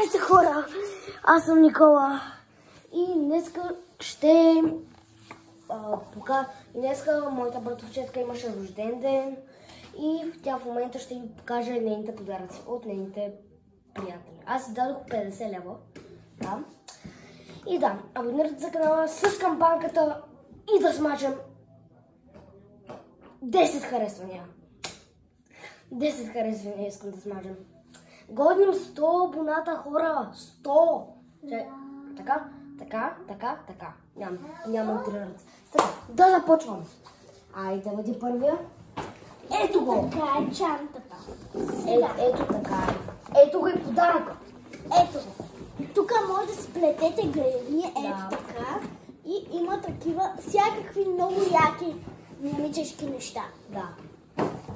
Здрасти, хора! Аз съм Никола и днеска ще днеска моята братовчетка имаше рожден ден и тя в момента ще ви покаже нейните подаръци от нейните приятели. Аз си дадох 50 лева. Да. И да, абонирайте за канала с камбанката и да смачам 10 харесвания. 10 харесвания искам да смажем. Годим 100 абоната, хора. 100! Така. Нямам три ръце. Така, да започвам. Айде, бъди първия. Ето го. Така е чантата. Ето така е. Ето го и подаръка. Ето го. Тук може да си плетете гривни, ето така. И има такива всякакви много яки момичешки неща. Да.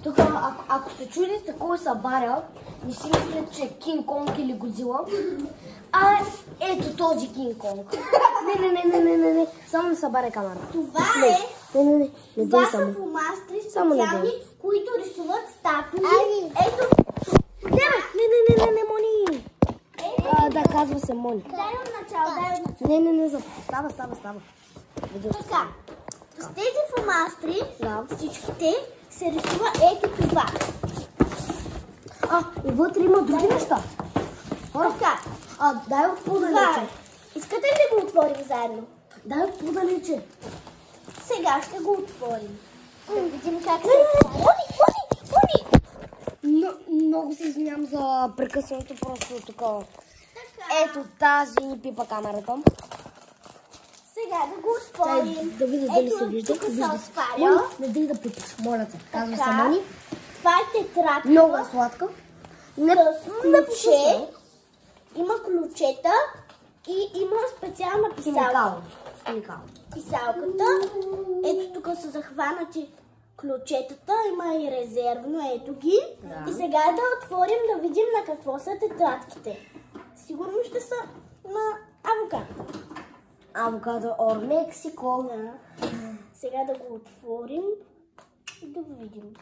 Тук, ако се чудите кой са баря, не си мислите, че е Кинг Конг или Годзила. А ето този Кинг Конг. Не. Само не събаря камерата. Това Това са фломастри специални, които рисуват статуи. Ето. Не, Мони. Да, казва се Мони. Дай от начало, Не, става. Така. С тези фломастри, всичките се рисува ето това. И вътре има други неща. Така. Дай от подалече. Искате ли да го отворим заедно? Дай от подалече. Сега ще го отворим. Да видим как се... Мони! Много се извинявам за прекъсването, просто такова. Ето тази ни пипа камерата. Сега да го отворим. Да видя дали се вижда. Тук се отваря. Мони, не дай да пипаш, моля те. Казва се Мони. Това е тетрадка. Много е сладка. С ключе. Има ключета и има специална писалка. Писалката. Ето тук са захванати ключетата. Има и резервно. Ето ги. И сега да отворим да видим на какво са тетрадките. Сигурно ще са на авокадо. Авокадо от Мексико. Сега да го отворим и да го видим.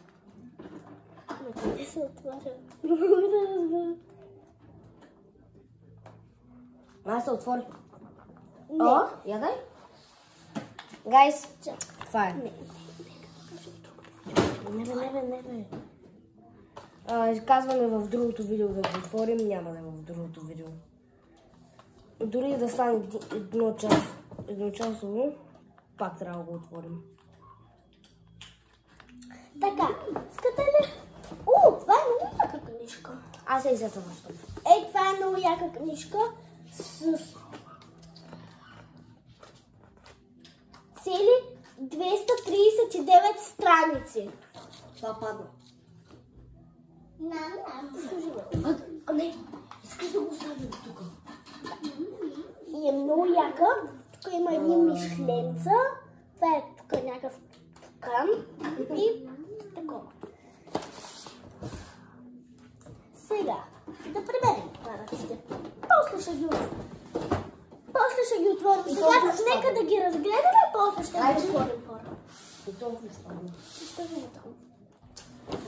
На къде се отваря? Аз се отвори. Не. Ядай. Гайс, това е. Не. Казваме в другото видео да го отворим, няма да е в другото видео. Дори да стане едночасово, пак трябва да го отворим. Така, искате ли? Това е много яка книжка. Аз се изясвам. Това е много яка книжка с цели 239 страници. Това падна. Не, искаш да го оставим тук. И е много яка. Тук има едни мишленца. Това е тук някакъв тукан. И такова. Сега да приберем параците. После ще ги отворим. Сега нека да ги разгледаме, после ще ги отворим хора. И толкова ще падна.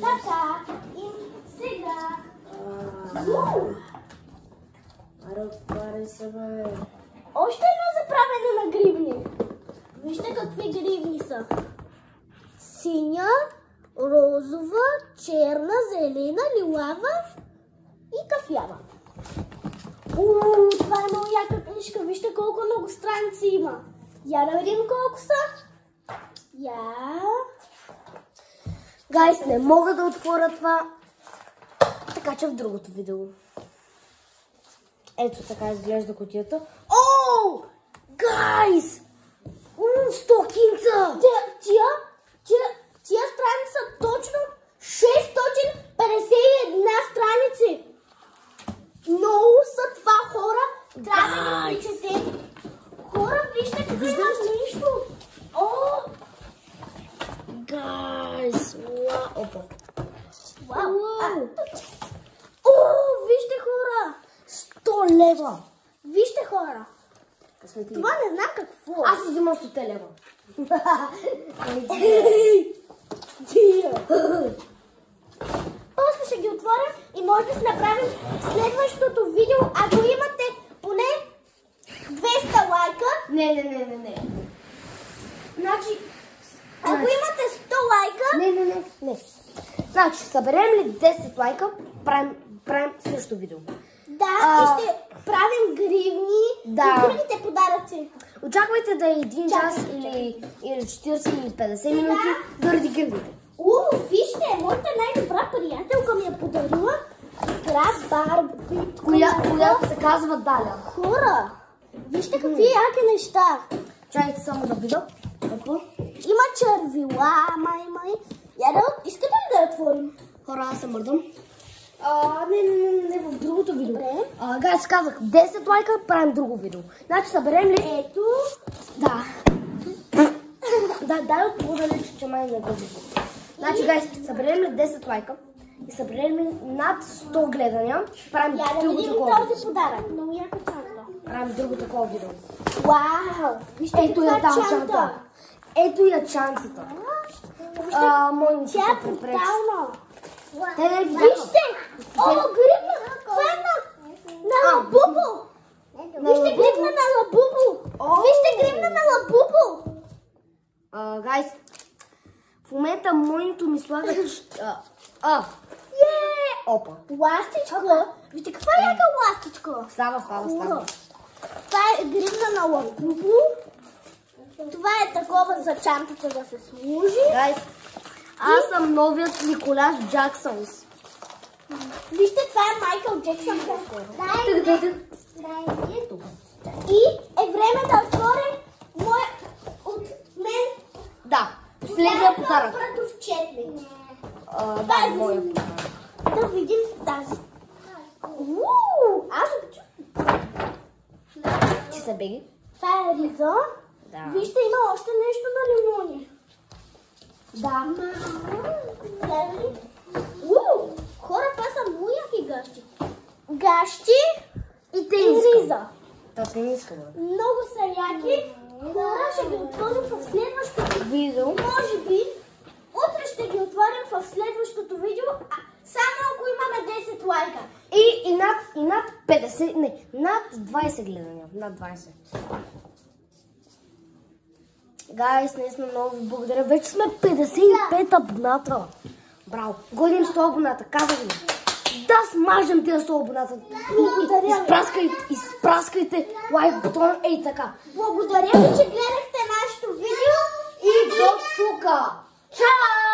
Така, и сега. Отваряй се, бе. Още едно заправяне на гривни. Вижте какви гривни са. Синя, розова, черна, зелена, лилава и кафява. Това е много яка книжка. Вижте колко много страници има. Я да видим колко са. Гайс, не мога да отворя това, така че в другото видео. Ето така изглежда кутията. Гайс! 100 кинца! Тия страници са точно 651 страници. Много са това, хора. Трябва да ги прочете. Хора, вижте какво има нищо. Гайс! Опа! Вижте, хора! 100 лева! Вижте, хора! Това не знам какво. Аз си взимам 100 лева. После ще ги отворим и може да си направим следващото видео, ако има Не. Значи... Ако имате 100 лайка... Не. Значи, съберем ли 10 лайка, правим също видео. Да, и ще правим гривни и другите подаръци. Очаквайте да е 1 час или 40 или 50 минути заради гривните. Вижте, моята най-добра приятелка ми е подарила игра Барби. Която се казва Даля. Хора, вижте какви яки неща. Чакайте само да видя. Има червила, май. Искате ли да я отворим? Хора, аз се мърдам. Не, в другото видео. Гайс, казах 10 лайка, правим друго видео. Значи съберем ли... Ето. Да. Дай отворя, че май не го видя. Значи, гайс, съберем ли 10 лайка и съберем ли над 100 гледания, правим друго такова видео. Този подарък. Много яка чанта. Правим друго такова видео. Вау! Ето я там чанта. Ето я чантата. Моите тя е брутална. Вижте! Грибна! Това е на Лабубо! Вижте грибна на Лабубо! Вижте грибна на Лабубо! Гайс, в момента моето ми слага... Опа! Ластичка! Вижте каква е яка ластичка! Става. Това е грибна на Лабубо. Това е такова за чантата да се служи. Гайс, аз съм новият Николас Джаксонс. Вижте, това е Майкъл Джексън. Ето. И е време да отворим от мен. Да, последния подарък. Братовчет. Да, моя подарък. Да видим тази. Аз обичам. Ти са беги? Това е риза. Да. Вижте, има още нещо на лимони. Да. Хора, това са много яки гащи. Гащи И те риза. Те не искам. Много са яки. Хора, ще ги отворим в следващото Видео. Може би, утре ще ги отворим в следващото видео, само ако имаме 10 лайка. И над 50, не, над 20 гледания. Над 20. Гайс, наистина много ви благодаря. Вече сме 55 абоната. Браво. Гоним 100 абоната. Казах ви. Да смажем тези 100 абоната. Изпраскайте лайк бутон. Ей така. Благодаря ви, че гледахте нашето видео. И до тук. Чао!